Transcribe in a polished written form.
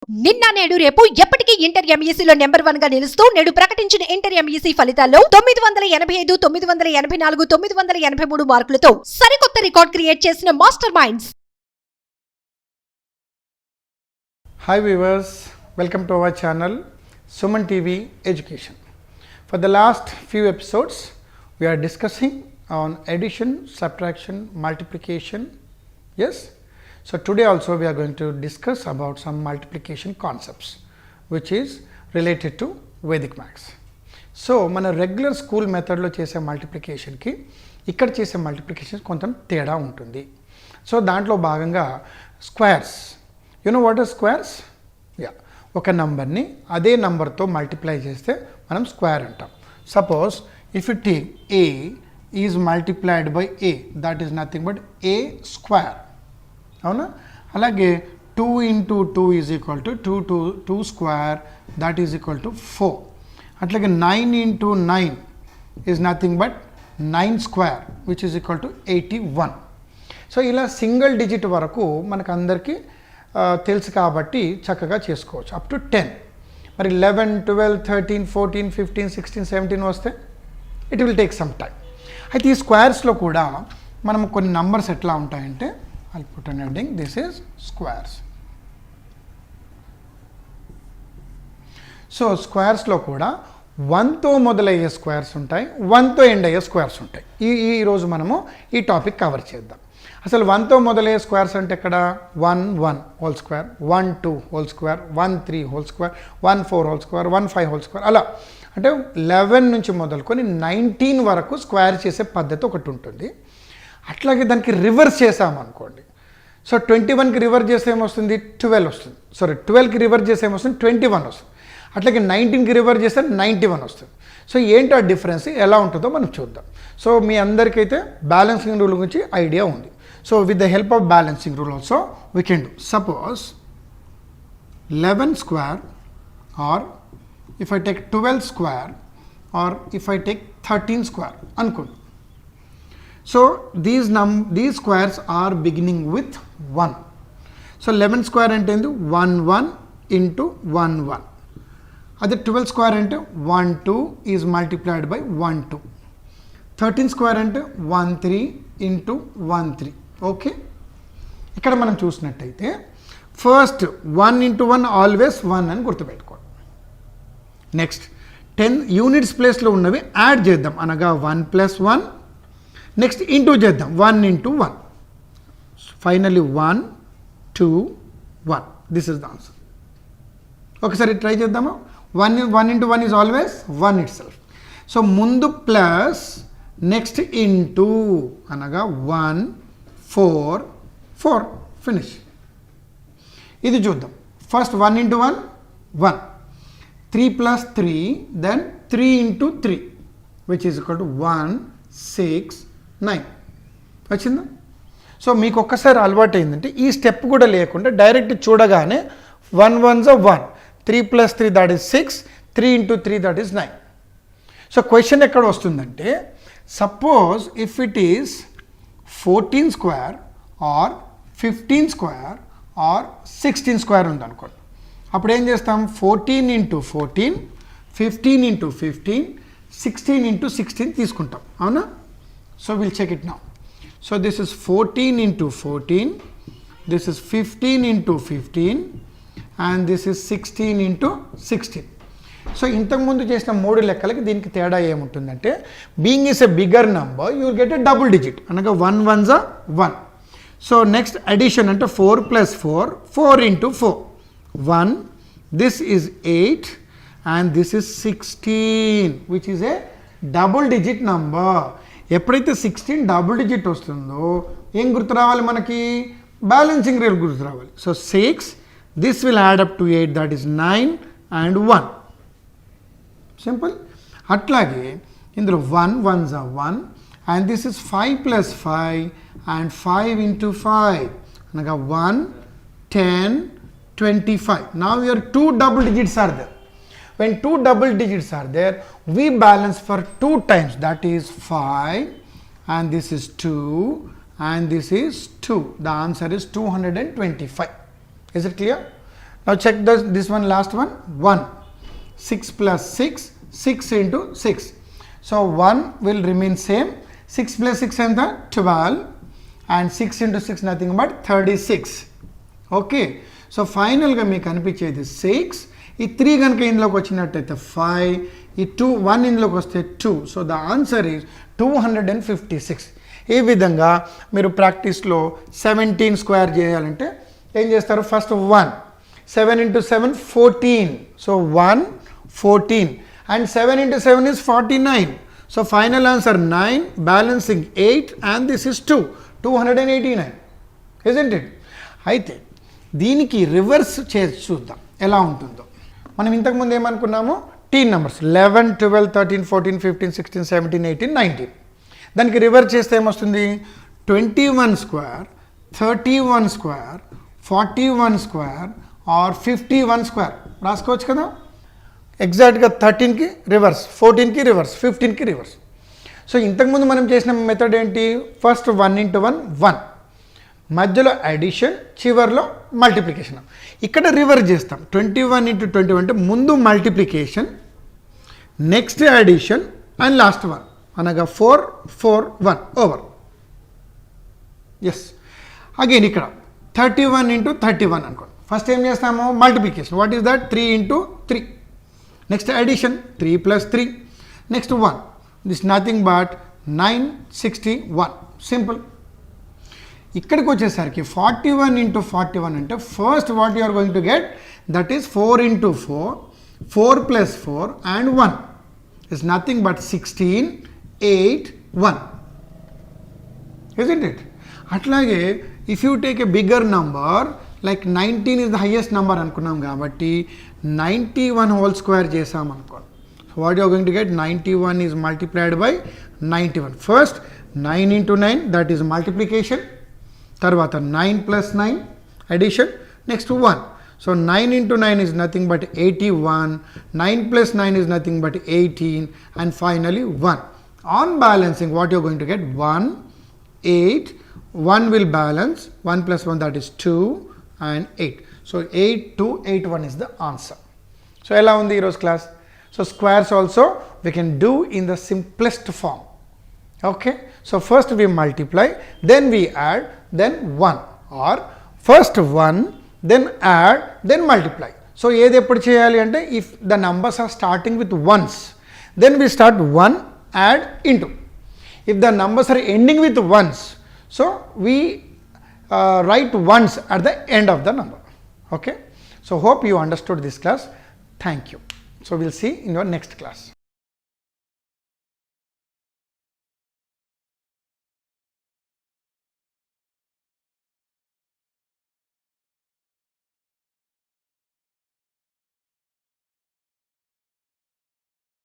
నిన్న నేడు రేపు ఎప్పటికీ ఇంటర్ ఎంఈసీలో నెంబర్ 1 గా నిలుస్తూ నేడు ప్రకటించిన ఇంటర్ ఎంఈసీ ఫలితాల్లో 985, 984, 983 మార్కులతో సరికొత్త రికార్డ్ క్రియేట్ చేసిన master minds. Hi viewers, welcome to our channel SumanTv Education. For the last few episodes, we are discussing on addition, subtraction, multiplication. Yes. So today also we are going to discuss about some multiplication concepts which is related to Vedic maths. So మన regular school మెథడ్లో చేసే మల్టిప్లికేషన్కి ఇక్కడ చేసే multiplication కొంచెం తేడా ఉంటుంది. So దాంట్లో భాగంగా squares, you know what are squares? Ya, ఒక నంబర్ని అదే నంబర్తో మల్టిప్లై చేస్తే మనం స్క్వేర్ అంటాం. Suppose if you take a is multiplied by a, that is nothing but a square. అవునా? అలాగే 2 into 2 is equal to 2 square, that is equal to 4. అట్లాగే 9 into 9 is nothing but 9 square which is equal to 81. So ఇలా single digit వరకు మనకు అందరికీ తెలుసు కాబట్టి చక్కగా చేసుకోవచ్చు అప్ టు 10. మరి 11, 12, 13, 14, 15, 16, 17 వస్తే it will take some time. అయితే ఈ స్క్వేర్స్లో కూడా మనం కొన్ని నంబర్స్ ఎట్లా ఉంటాయంటే, I'll put an heading, this is squares. So స్క్వేర్స్లో కూడా 1తో మొదలయ్యే స్క్వేర్స్ ఉంటాయి, 1తో ఎండ్ అయ్యే స్క్వేర్స్ ఉంటాయి. ఈరోజు మనము ఈ టాపిక్ కవర్ చేద్దాం. అసలు 1తో మొదలయ్యే స్క్వేర్స్ అంటే ఇక్కడ 1 1 whole square, 1 2 whole square, 1 3 whole square, 1 4 whole square, 1 5 whole square, అలా అంటే 11 నుంచి మొదలుకొని 19 వరకు స్క్వేర్ చేసే పద్ధతి ఒకటి ఉంటుంది. అట్లాగే దానికి రివర్స్ చేసామనుకోండి, సో 21కి రివర్స్ చేస్తే ఏమొస్తుంది? 12 వస్తుంది. సారీ, 12కి రివర్స్ చేస్తే ఏమొస్తుంది? 21 వస్తుంది. అట్లాగే 19కి రివర్స్ చేస్తే 91 వస్తుంది. సో ఏంటి ఆ డిఫరెన్స్, ఎలా ఉంటుందో మనం చూద్దాం. సో మీ అందరికైతే బ్యాలెన్సింగ్ రూల్ గురించి ఐడియా ఉంది. So with the help of balancing rule also we can do. Suppose 11 square, or if I take 12 square, or if I take 13 square అనుకోండి. So these squares are beginning with 1. So 11 square అంటే 1 1 into 1 1. అదే 12 square అంటే 1 2 is multiplied by 1 2. 13 square అంటే 1 3 into 1 3. Okay, ఇక్కడ మనం చూసినట్టయితే first 1 into 1 always 1 అని గుర్తుపెట్టుకోండి. నెక్స్ట్ 10 యూనిట్స్ ప్లేస్లో ఉన్నవి యాడ్ చేద్దాం, అనగా 1 plus 1. నెక్స్ట్ ఇంటూ చేద్దాం, 1 into 1. Finally 1 2 1. This is the answer. ఒకసారి ట్రై చేద్దామా? 1 into 1 is always 1 itself. So ముందు ప్లస్, నెక్స్ట్ ఇంటూ, అనగా 1 4 4 ఫినిష్. ఇది చూద్దాం. First 1 into 1 1, 3 plus 3, then 3 into 3 which is equal to 1 6 9 వచ్చిందా? సో మీకు ఒక్కసారి అలవాటు అయిందంటే ఈ స్టెప్ కూడా లేకుండా డైరెక్ట్ చూడగానే 1 1s are 1, 3 plus 3 that is 6, 3 into 3 that is 9. So question ఎక్కడ వస్తుందంటే, suppose if it is 14 square or 15 square or 16 square ఉందనుకోండి, అప్పుడు ఏం చేస్తాం? 14 into 14, 15 into 15, 16 into 16 తీసుకుంటాం. అవునా? So we'll check it now. So this is 14 into 14, this is 15 into 15, and this is 16 into 16. So ఇంతకుముందు చేసిన 3 లెక్కలకి దీనికి తేడా ఏముంటుందంటే, being is a bigger number you will get a double digit, అనగా 1 1s are 1. So next addition అంటే 4 plus 4, 4 into 4, 1, this is 8 and this is 16 which is a double digit number. ఎప్పుడైతే 16 double digit వస్తుందో ఏం గుర్తు రావాలి మనకి? Balancing rule గుర్తు రావాలి. So 6, this will add up to 8, that is 9 and 1. Simple. అట్లాగే ఇందులో 1 1s are 1 and this is 5 plus 5 and 5 into 5, అనగా 1 10 25. Now your 2 double digits are there. When 2 double digits are there, we balance for 2 times, that is 5, and this is 2, and this is 2. The answer is 225. Is it clear? Now check this one, last one, 1. 6 plus 6, 6 into 6. So 1 will remain same. 6 plus 6 and 12, and 6 into 6 nothing but 36. Okay. So final గా మీకు కనిపించేది 6. ఈ 3 కనుక ఇందులోకి వచ్చినట్టయితే 5. ఈ 1 ఇందులోకి వస్తే 2. So the answer is 256. ఈ విధంగా మీరు ప్రాక్టీస్లో 17 స్క్వేర్ చేయాలంటే ఏం చేస్తారు? First 1. 7 into 7, 14. So 1, 14. And 7 into 7 is 49. So final answer 9, balancing 8, and this is 2. 289. Isn't it? అయితే దీనికి రివర్స్ చేసి చూద్దాం ఎలా ఉంటుందో. మనం ఇంతకుముందు ఏమనుకున్నాము? టీన్ నెంబర్స్ 11, 12, 13, 14, 15, 16, 17, 18, 19. దానికి రివర్స్ చేస్తే ఏమొస్తుంది? 21 square, 31 square, 41 square or 51 square రాసుకోవచ్చు కదా. ఎగ్జాక్ట్గా 13కి రివర్స్, 14కి రివర్స్, 15కి రివర్స్. సో ఇంతకుముందు మనం చేసిన మెథడ్ ఏంటి? First 1 into 1, 1. మధ్యలో అడిషన్, చివర్లో మల్టిప్లికేషన్. ఇక్కడ రివర్స్ చేస్తాం. 21 into 21 అంటే ముందు multiplication, next addition and last 1 అనగా 4, 4, 1 ఓవర్. ఎస్. అగైన్ ఇక్కడ 31 into 31 అనుకోండి. ఫస్ట్ ఏం చేస్తాము? Multiplication. What is that? 3 into 3. Next addition 3 plus 3. Next 1. This nothing but 961. Simple. ఇక్కడికి వచ్చేసరికి 41 into 41 అంటే first what you are going to get, that is 4 into 4, 4 plus 4 and 1 is nothing but 16, 8, 1. Isn't it? అట్లాగే if you take a bigger number like 19 is the highest number అనుకున్నాం కాబట్టి 91 whole square చేసాం అనుకోండి. So what you are going to get? 91 is multiplied by 91. First 9 into 9, that is multiplication. తర్వాత 9 plus 9 addition. Next 1. So 9 into 9 is nothing but 81. 9 plus 9 is nothing but 18. And finally 1. On balancing, what you are going to get? 1, 8. 1 will balance. 1 plus 1, that is 2 and 8. So 8281 is the answer. So ఎలా ఉంది ఈరోజు class? So squares also we can do in the simplest form. Okay. So first we multiply, then we add, then 1, or first 1, then add, then multiply. So ఏది ఎప్పుడు చేయాలి అంటే, if the numbers are starting with ones, then we start 1, add, into. If the numbers are ending with ones, so we write ones at the end of the number. Okay. So hope you understood this class. Thank you. So we'll see in your next class.